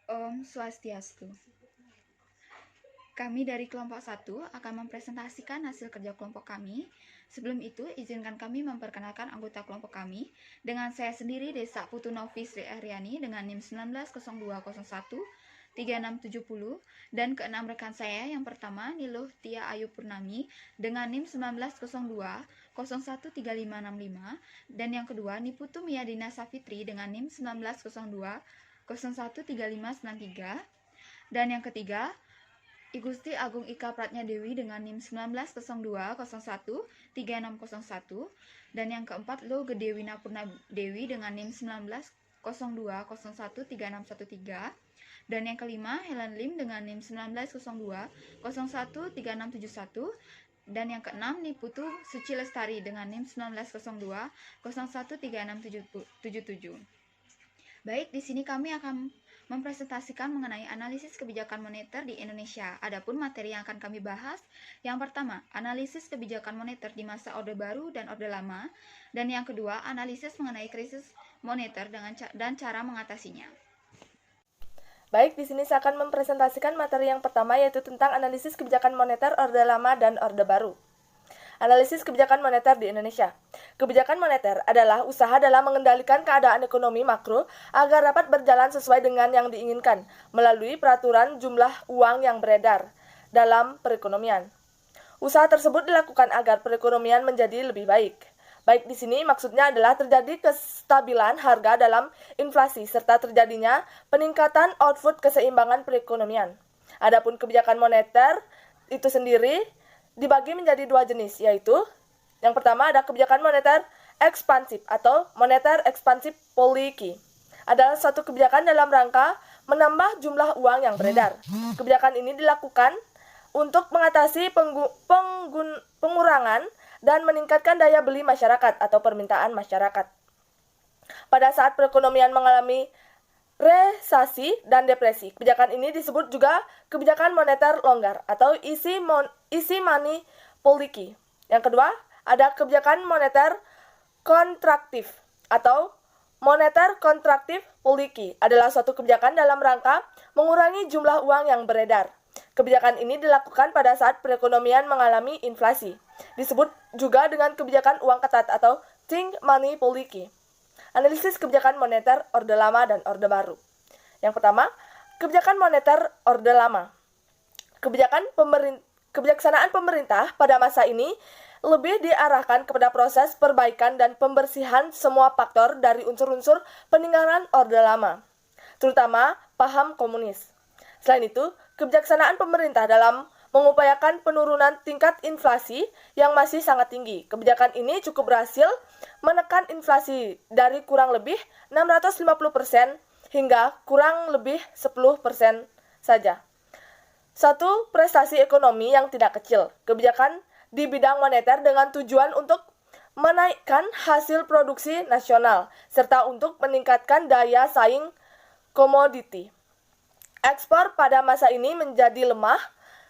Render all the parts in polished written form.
Om Swastiastu. Kami dari kelompok 1 akan mempresentasikan hasil kerja kelompok kami. Sebelum itu, izinkan kami memperkenalkan anggota kelompok kami. Dengan saya sendiri, Desa Putu Novi Sri Aryani dengan NIM 190201 3670, dan keenam rekan saya. Yang pertama, Niluh Tia Ayu Purnami dengan NIM 1902 013565, dan yang kedua, Niputu Miyadina Safitri dengan NIM 1902 013593, dan yang ketiga, I Gusti Agung Ika Pratnya Dewi dengan NIM 1902013601, dan yang keempat, Lo Gede Wina Purna Dewi dengan NIM 1902013613, dan yang kelima, Helen Lim dengan NIM 1902013671, dan yang keenam, Niputu Suci Lestari dengan NIM 1902013677. Baik, di sini kami akan mempresentasikan mengenai analisis kebijakan moneter di Indonesia. Adapun materi yang akan kami bahas, yang pertama, analisis kebijakan moneter di masa Orde Baru dan Orde Lama, dan yang kedua, analisis mengenai krisis moneter dan cara mengatasinya. Baik, di sini saya akan mempresentasikan materi yang pertama, yaitu tentang analisis kebijakan moneter Orde Lama dan Orde Baru. Analisis kebijakan moneter di Indonesia. Kebijakan moneter adalah usaha dalam mengendalikan keadaan ekonomi makro agar dapat berjalan sesuai dengan yang diinginkan melalui peraturan jumlah uang yang beredar dalam perekonomian. Usaha tersebut dilakukan agar perekonomian menjadi lebih baik. Baik di sini maksudnya adalah terjadi kestabilan harga dalam inflasi serta terjadinya peningkatan output keseimbangan perekonomian. Adapun kebijakan moneter itu sendiri dibagi menjadi dua jenis, yaitu yang pertama ada kebijakan moneter ekspansif atau moneter ekspansif policy. Adalah suatu kebijakan dalam rangka menambah jumlah uang yang beredar. Kebijakan ini dilakukan untuk mengatasi pengurangan dan meningkatkan daya beli masyarakat atau permintaan masyarakat. Pada saat perekonomian mengalami resesi dan depresi, kebijakan ini disebut juga kebijakan moneter longgar atau easy money policy. Yang kedua, ada kebijakan moneter kontraktif atau moneter kontraktif policy. Adalah suatu kebijakan dalam rangka mengurangi jumlah uang yang beredar. Kebijakan ini dilakukan pada saat perekonomian mengalami inflasi. Disebut juga dengan kebijakan uang ketat atau thin money policy. Analisis kebijakan moneter Orde Lama dan Orde Baru. Yang pertama, kebijakan moneter Orde Lama. Kebijaksanaan pemerintah pada masa ini lebih diarahkan kepada proses perbaikan dan pembersihan semua faktor dari unsur-unsur peninggalan Orde Lama, terutama paham komunis. Selain itu, kebijaksanaan pemerintah dalam mengupayakan penurunan tingkat inflasi yang masih sangat tinggi. Kebijakan ini cukup berhasil menekan inflasi dari kurang lebih 650% hingga kurang lebih 10% saja. Satu prestasi ekonomi yang tidak kecil. Kebijakan di bidang moneter dengan tujuan untuk menaikkan hasil produksi nasional serta untuk meningkatkan daya saing komoditi. Ekspor pada masa ini menjadi lemah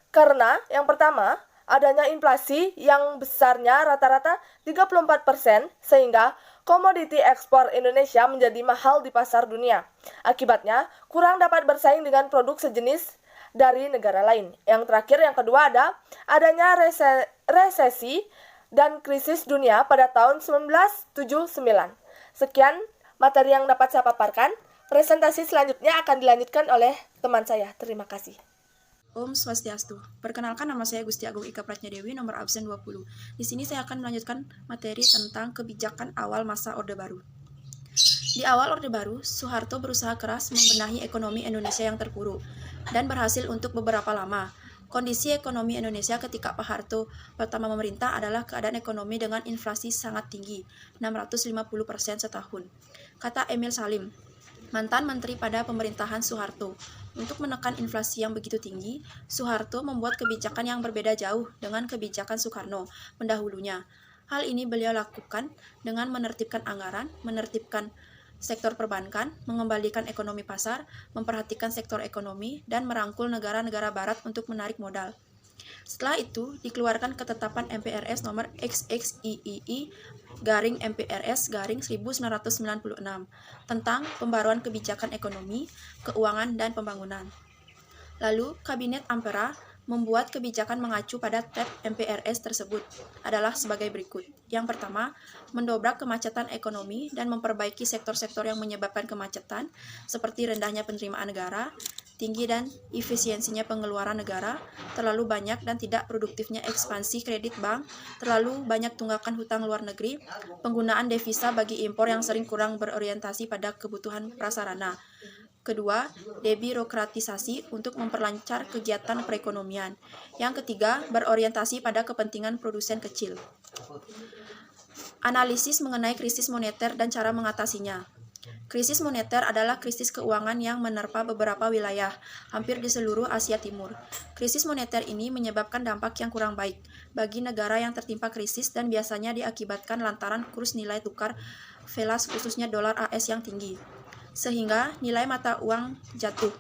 karena yang pertama, adanya inflasi yang besarnya rata-rata 34% sehingga komoditi ekspor Indonesia menjadi mahal di pasar dunia. Akibatnya, kurang dapat bersaing dengan produk sejenis dari negara lain. Yang terakhir, yang kedua adanya resesi dan krisis dunia pada tahun 1979. Sekian materi yang dapat saya paparkan. Presentasi selanjutnya akan dilanjutkan oleh teman saya. Terima kasih. Om Swastiastu. Perkenalkan, nama saya Gusti Agung Ika Pratnya Dewi, nomor absen 20. Di sini saya akan melanjutkan materi tentang kebijakan awal masa Orde Baru. Di awal Orde Baru, Soeharto berusaha keras membenahi ekonomi Indonesia yang terpuruk dan berhasil untuk beberapa lama. Kondisi ekonomi Indonesia ketika Pak Harto pertama memerintah adalah keadaan ekonomi dengan inflasi sangat tinggi, 650% setahun. Kata Emil Salim, mantan menteri pada pemerintahan Soeharto, untuk menekan inflasi yang begitu tinggi, Soeharto membuat kebijakan yang berbeda jauh dengan kebijakan Soekarno pendahulunya. Hal ini beliau lakukan dengan menertibkan anggaran, menertibkan sektor perbankan, mengembalikan ekonomi pasar, memperhatikan sektor ekonomi, dan merangkul negara-negara barat untuk menarik modal. Setelah itu, dikeluarkan ketetapan MPRS nomor XXIII TAP-MPRS-1996 tentang pembaruan kebijakan ekonomi, keuangan, dan pembangunan. Lalu, Kabinet Ampera membuat kebijakan mengacu pada TAP-MPRS tersebut adalah sebagai berikut. Yang pertama, mendobrak kemacetan ekonomi dan memperbaiki sektor-sektor yang menyebabkan kemacetan, seperti rendahnya penerimaan negara, tinggi dan efisiensinya pengeluaran negara, terlalu banyak dan tidak produktifnya ekspansi kredit bank, terlalu banyak tunggakan hutang luar negeri, penggunaan devisa bagi impor yang sering kurang berorientasi pada kebutuhan prasarana. Kedua, debirokratisasi untuk memperlancar kegiatan perekonomian. Yang ketiga, berorientasi pada kepentingan produsen kecil. Analisis mengenai krisis moneter dan cara mengatasinya. Krisis moneter adalah krisis keuangan yang menerpa beberapa wilayah, hampir di seluruh Asia Timur. Krisis moneter ini menyebabkan dampak yang kurang baik bagi negara yang tertimpa krisis dan biasanya diakibatkan lantaran kurs nilai tukar velas khususnya dolar AS yang tinggi, sehingga nilai mata uang jatuh.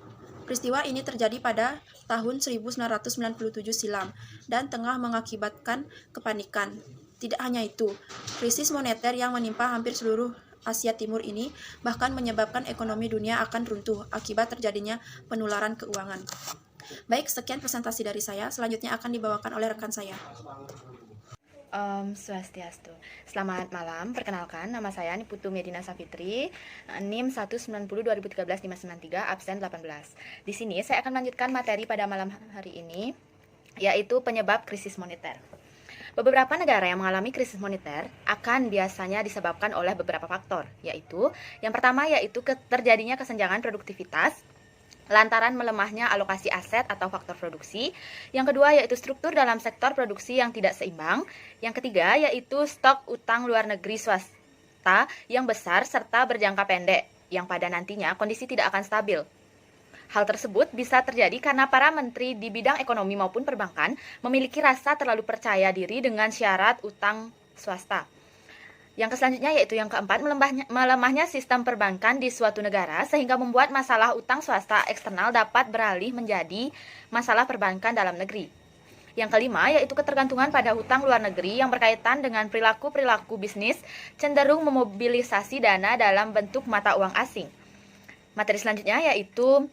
Peristiwa ini terjadi pada tahun 1997 silam dan tengah mengakibatkan kepanikan. Tidak hanya itu, krisis moneter yang menimpa hampir seluruh Asia Timur ini bahkan menyebabkan ekonomi dunia akan runtuh akibat terjadinya penularan keuangan. Baik, sekian presentasi dari saya. Selanjutnya akan dibawakan oleh rekan saya. Swastiastu. Selamat malam, perkenalkan nama saya Niputu Medina Safitri, NIM 190-2013-593, absen 18. Di sini saya akan melanjutkan materi pada malam hari ini, yaitu penyebab krisis moneter. Beberapa negara yang mengalami krisis moneter akan biasanya disebabkan oleh beberapa faktor, yaitu yang pertama yaitu terjadinya kesenjangan produktivitas lantaran melemahnya alokasi aset atau faktor produksi. Yang kedua yaitu struktur dalam sektor produksi yang tidak seimbang. Yang ketiga yaitu stok utang luar negeri swasta yang besar serta berjangka pendek, yang pada nantinya kondisi tidak akan stabil. Hal tersebut bisa terjadi karena para menteri di bidang ekonomi maupun perbankan memiliki rasa terlalu percaya diri dengan syarat utang swasta. Yang selanjutnya yaitu yang keempat, melemahnya sistem perbankan di suatu negara sehingga membuat masalah utang swasta eksternal dapat beralih menjadi masalah perbankan dalam negeri. Yang kelima yaitu ketergantungan pada hutang luar negeri yang berkaitan dengan perilaku bisnis cenderung memobilisasi dana dalam bentuk mata uang asing. Materi selanjutnya yaitu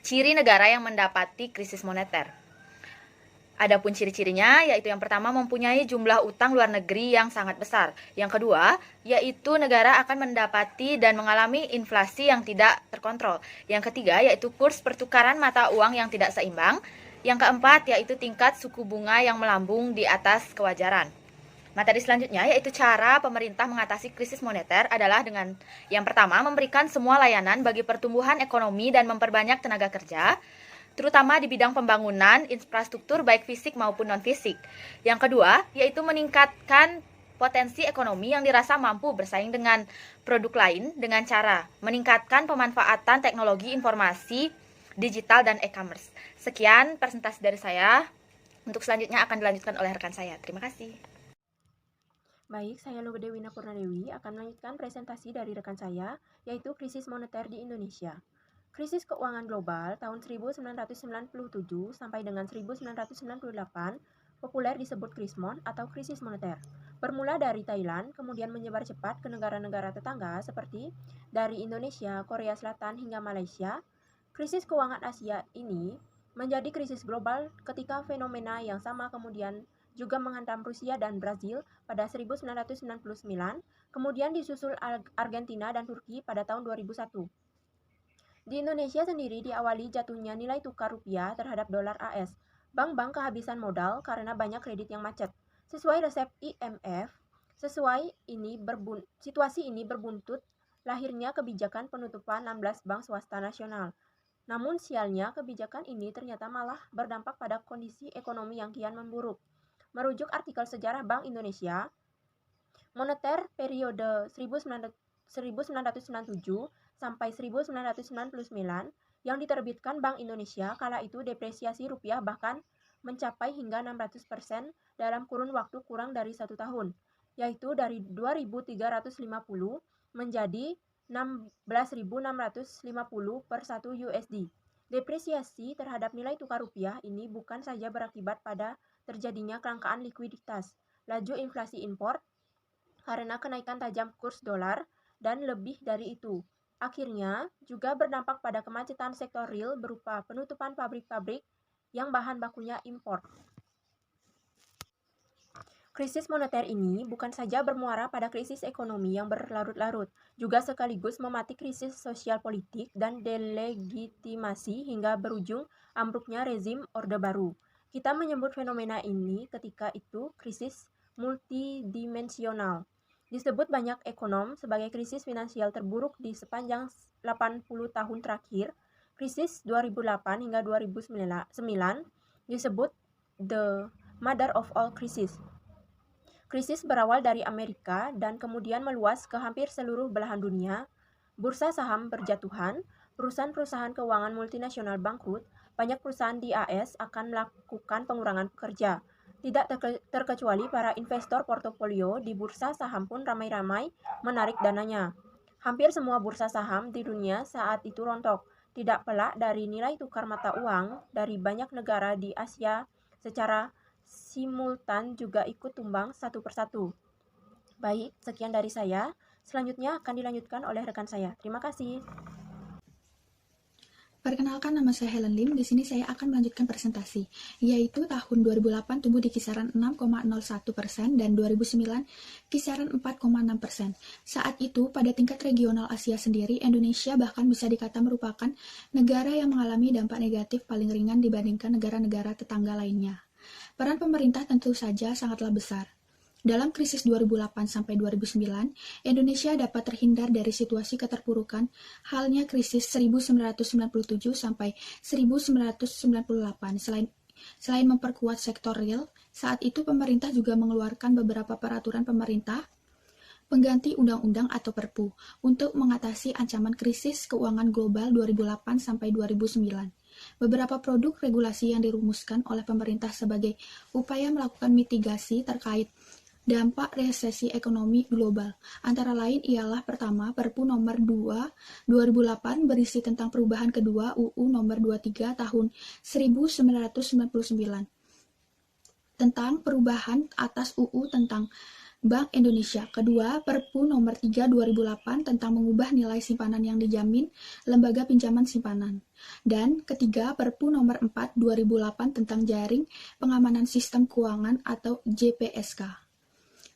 ciri negara yang mendapati krisis moneter. Adapun ciri-cirinya yaitu yang pertama mempunyai jumlah utang luar negeri yang sangat besar. Yang kedua yaitu negara akan mendapati dan mengalami inflasi yang tidak terkontrol. Yang ketiga yaitu kurs pertukaran mata uang yang tidak seimbang. Yang keempat yaitu tingkat suku bunga yang melambung di atas kewajaran. Materi selanjutnya yaitu cara pemerintah mengatasi krisis moneter adalah dengan yang pertama memberikan semua layanan bagi pertumbuhan ekonomi dan memperbanyak tenaga kerja, terutama di bidang pembangunan infrastruktur baik fisik maupun non-fisik. Yang kedua, yaitu meningkatkan potensi ekonomi yang dirasa mampu bersaing dengan produk lain dengan cara meningkatkan pemanfaatan teknologi informasi, digital, dan e-commerce. Sekian presentasi dari saya. Untuk selanjutnya akan dilanjutkan oleh rekan saya. Terima kasih. Baik, saya Lugedewina Purnadewi akan melanjutkan presentasi dari rekan saya, yaitu krisis moneter di Indonesia. Krisis keuangan global tahun 1997 sampai dengan 1998 populer disebut Krismon atau krisis moneter. Bermula dari Thailand, kemudian menyebar cepat ke negara-negara tetangga seperti dari Indonesia, Korea Selatan, hingga Malaysia. Krisis keuangan Asia ini menjadi krisis global ketika fenomena yang sama kemudian juga menghantam Rusia dan Brazil pada 1999, kemudian disusul Argentina dan Turki pada tahun 2001. Di Indonesia sendiri diawali jatuhnya nilai tukar rupiah terhadap dolar AS. Bank-bank kehabisan modal karena banyak kredit yang macet. Sesuai resep IMF, situasi ini berbuntut lahirnya kebijakan penutupan 16 bank swasta nasional. Namun sialnya kebijakan ini ternyata malah berdampak pada kondisi ekonomi yang kian memburuk. Merujuk artikel sejarah Bank Indonesia, moneter periode 1997 sampai 1999 yang diterbitkan Bank Indonesia kala itu depresiasi rupiah bahkan mencapai hingga 600% dalam kurun waktu kurang dari 1 tahun, yaitu dari 2.350 menjadi 16.650 per 1 USD. Depresiasi terhadap nilai tukar rupiah ini bukan saja berakibat pada terjadinya kelangkaan likuiditas, laju inflasi impor, karena kenaikan tajam kurs dolar dan lebih dari itu. Akhirnya, juga berdampak pada kemacetan sektor real berupa penutupan pabrik-pabrik yang bahan bakunya impor. Krisis moneter ini bukan saja bermuara pada krisis ekonomi yang berlarut-larut, juga sekaligus mematik krisis sosial politik dan delegitimasi hingga berujung ambruknya rezim Orde Baru. Kita menyebut fenomena ini ketika itu krisis multidimensional. Disebut banyak ekonom sebagai krisis finansial terburuk di sepanjang 80 tahun terakhir. Krisis 2008 hingga 2009 disebut the mother of all crises. Krisis berawal dari Amerika dan kemudian meluas ke hampir seluruh belahan dunia. Bursa saham berjatuhan, perusahaan-perusahaan keuangan multinasional bangkrut, banyak perusahaan di AS akan melakukan pengurangan pekerja. Tidak terkecuali para investor portofolio di bursa saham pun ramai-ramai menarik dananya. Hampir semua bursa saham di dunia saat itu rontok. Tidak pelak dari nilai tukar mata uang dari banyak negara di Asia secara simultan juga ikut tumbang satu persatu. Baik, sekian dari saya. Selanjutnya akan dilanjutkan oleh rekan saya. Terima kasih. Perkenalkan, nama saya Helen Lim. Di sini saya akan melanjutkan presentasi, yaitu tahun 2008 tumbuh di kisaran 6,01% dan 2009 kisaran 4,6%. Saat itu, pada tingkat regional Asia sendiri, Indonesia bahkan bisa dikata merupakan negara yang mengalami dampak negatif paling ringan dibandingkan negara-negara tetangga lainnya. Peran pemerintah tentu saja sangatlah besar. Dalam krisis 2008 sampai 2009, Indonesia dapat terhindar dari situasi keterpurukan halnya krisis 1997 sampai 1998. Selain memperkuat sektor real, saat itu pemerintah juga mengeluarkan beberapa peraturan pemerintah pengganti undang-undang atau Perpu untuk mengatasi ancaman krisis keuangan global 2008 sampai 2009. Beberapa produk regulasi yang dirumuskan oleh pemerintah sebagai upaya melakukan mitigasi terkait dampak resesi ekonomi global. Antara lain ialah pertama, Perpu nomor 2 2008 berisi tentang perubahan kedua UU nomor 23 tahun 1999 tentang perubahan atas UU tentang Bank Indonesia. Kedua, Perpu nomor 3 2008 tentang mengubah nilai simpanan yang dijamin lembaga pinjaman simpanan. Dan ketiga, Perpu nomor 4 2008 tentang jaring pengamanan sistem keuangan atau JPSK.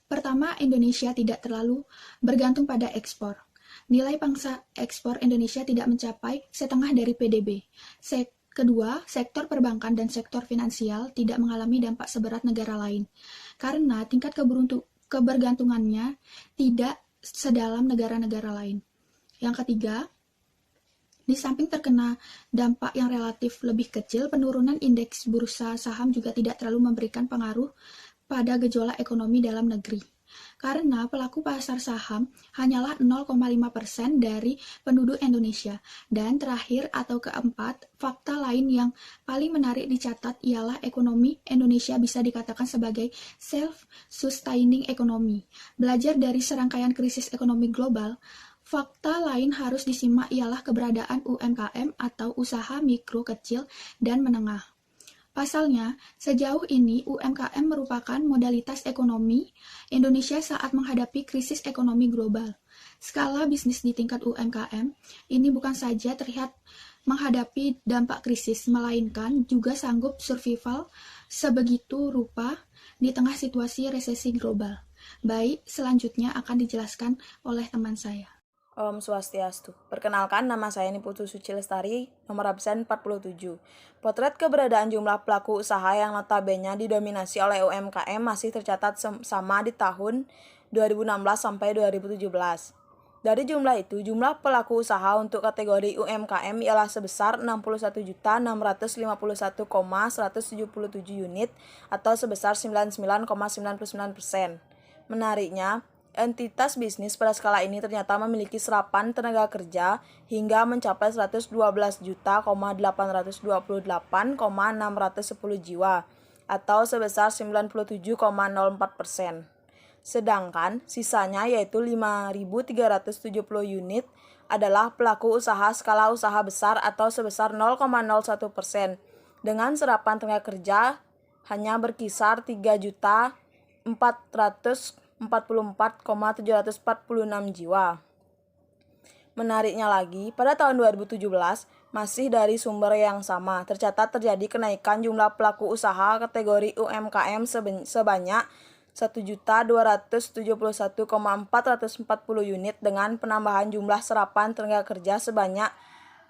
Pertama, Indonesia tidak terlalu bergantung pada ekspor. Nilai pangsa ekspor Indonesia tidak mencapai setengah dari PDB. Kedua, sektor perbankan dan sektor finansial tidak mengalami dampak seberat negara lain, karena tingkat kebergantungannya tidak sedalam negara-negara lain. Yang ketiga, di samping terkena dampak yang relatif lebih kecil, penurunan indeks bursa saham juga tidak terlalu memberikan pengaruh pada gejolak ekonomi dalam negeri, karena pelaku pasar saham hanyalah 0,5% dari penduduk Indonesia. Dan terakhir atau keempat, fakta lain yang paling menarik dicatat ialah ekonomi Indonesia bisa dikatakan sebagai self-sustaining economy. Belajar dari serangkaian krisis ekonomi global, fakta lain harus disimak ialah keberadaan UMKM atau usaha mikro, kecil, dan menengah. Pasalnya, sejauh ini UMKM merupakan modalitas ekonomi Indonesia saat menghadapi krisis ekonomi global. Skala bisnis di tingkat UMKM ini bukan saja terlihat menghadapi dampak krisis, melainkan juga sanggup survival sebegitu rupa di tengah situasi resesi global. Baik, selanjutnya akan dijelaskan oleh teman saya. Om Swastiastu. Perkenalkan, nama saya Niputu Suci Lestari, nomor absen 47. Potret keberadaan jumlah pelaku usaha yang notabene didominasi oleh UMKM masih tercatat sama di tahun 2016 sampai 2017. Dari jumlah itu, jumlah pelaku usaha untuk kategori UMKM ialah sebesar 61.651,177 unit atau sebesar 99,99%. Menariknya, entitas bisnis pada skala ini ternyata memiliki serapan tenaga kerja hingga mencapai 112.828,610 jiwa atau sebesar 97,04%. Sedangkan sisanya yaitu 5.370 unit adalah pelaku usaha skala usaha besar atau sebesar 0,01%. Dengan serapan tenaga kerja hanya berkisar 3.400 44,746 jiwa. Menariknya lagi, pada tahun 2017, masih dari sumber yang sama, tercatat terjadi kenaikan jumlah pelaku usaha kategori UMKM sebanyak 1.271.440 unit dengan penambahan jumlah serapan tenaga kerja sebanyak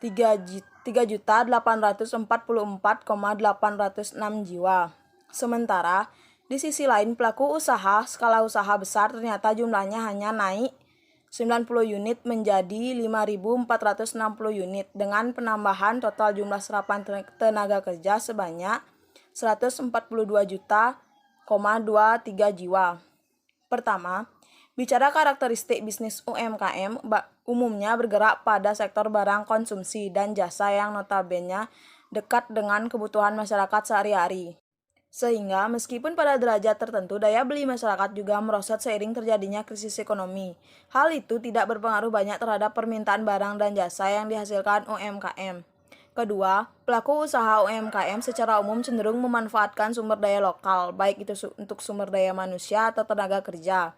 3.844,806 jiwa. Sementara, di sisi lain pelaku usaha skala usaha besar ternyata jumlahnya hanya naik 90 unit menjadi 5.460 unit dengan penambahan total jumlah serapan tenaga kerja sebanyak 142,23 jiwa. Pertama, bicara karakteristik bisnis UMKM umumnya bergerak pada sektor barang konsumsi dan jasa yang notabene dekat dengan kebutuhan masyarakat sehari-hari. Sehingga meskipun pada derajat tertentu daya beli masyarakat juga merosot seiring terjadinya krisis ekonomi. Hal itu tidak berpengaruh banyak terhadap permintaan barang dan jasa yang dihasilkan UMKM. Kedua, pelaku usaha UMKM secara umum cenderung memanfaatkan sumber daya lokal, baik itu untuk sumber daya manusia atau tenaga kerja,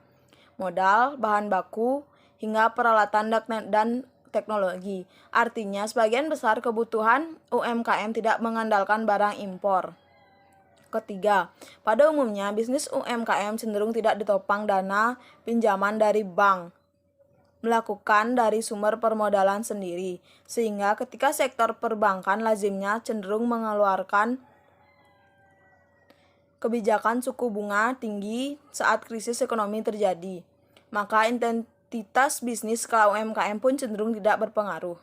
modal, bahan baku, hingga peralatan dan teknologi. Artinya, sebagian besar kebutuhan UMKM tidak mengandalkan barang impor. Ketiga, pada umumnya bisnis UMKM cenderung tidak ditopang dana pinjaman dari bank, melakukan dari sumber permodalan sendiri, sehingga ketika sektor perbankan lazimnya cenderung mengeluarkan kebijakan suku bunga tinggi saat krisis ekonomi terjadi, maka intensitas bisnis skala UMKM pun cenderung tidak berpengaruh.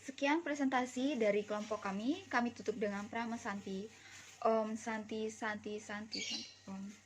Sekian presentasi dari kelompok kami tutup dengan Prama Santi. Om Santi Santi Santi Santi Om.